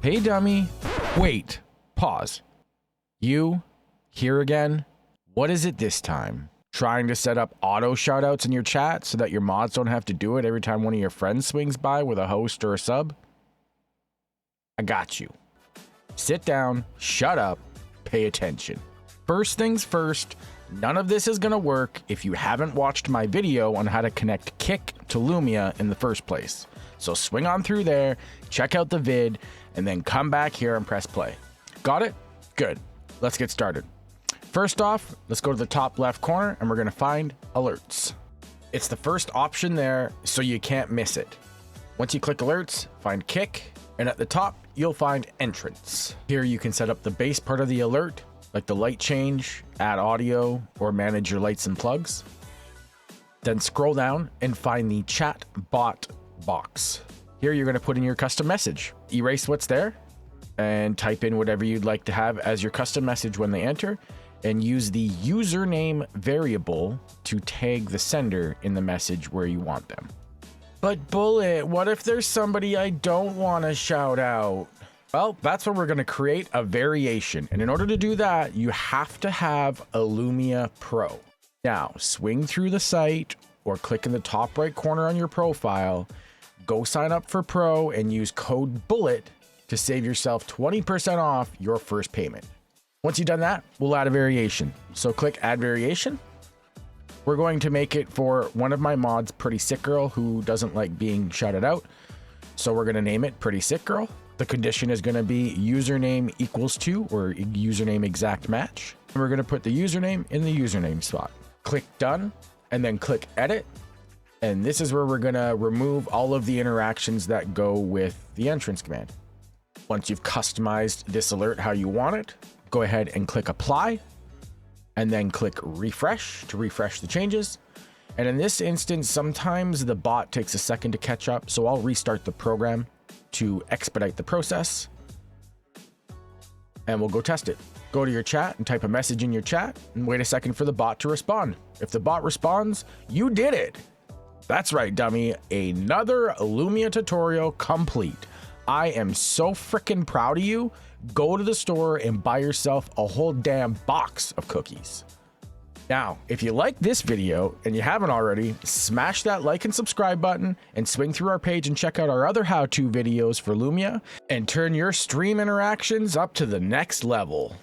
Hey, dummy. Wait. Pause. You? Here again? What is it this time? Trying to set up auto shoutouts in your chat so that your mods don't have to do it every time one of your friends swings by with a host or a sub? I got you. Sit down, shut up, pay attention. First things first, none of this is going to work if you haven't watched my video on how to connect Kick to Lumia in the first place. So swing on through there, check out the vid, and then come back here and press play. Got it? Good. Let's get started. First off, let's go to the top left corner and we're going to find alerts. It's the first option there, so you can't miss it. Once you click alerts, find Kick, and at the top, you'll find entrance. Here you can set up the base part of the alert, like the light change, add audio, or manage your lights and plugs. Then scroll down and find the chat bot box. Here you're going to put in your custom message. Erase what's there and type in whatever you'd like to have as your custom message when they enter, and use the username variable to tag the sender in the message where you want them. But Bullet, what if there's somebody I don't want to shout out? Well, that's where we're going to create a variation. And in order to do that, you have to have a Lumia Pro. Now, swing through the site or click in the top right corner on your profile, go sign up for Pro and use code BULLET to save yourself 20% off your first payment. Once you've done that, we'll add a variation. So click add variation. We're going to make it for one of my mods, Pretty Sick Girl, who doesn't like being shouted out. So we're going to name it Pretty Sick Girl. The condition is going to be username equals to, or username exact match. And we're going to put the username in the username spot. Click done and then click edit. And this is where we're going to remove all of the interactions that go with the entrance command. Once you've customized this alert how you want it, go ahead and click apply and then click refresh to refresh the changes. And in this instance, sometimes the bot takes a second to catch up, so I'll restart the program to expedite the process and we'll go test it. Go to your chat and type a message in your chat and wait a second for the bot to respond. If the bot responds, you did it. That's right, dummy. Another Lumia tutorial complete. I am so freaking proud of you. Go to the store and buy yourself a whole damn box of cookies. Now, if you like this video and you haven't already, smash that like and subscribe button and swing through our page and check out our other how-to videos for Lumia and turn your stream interactions up to the next level.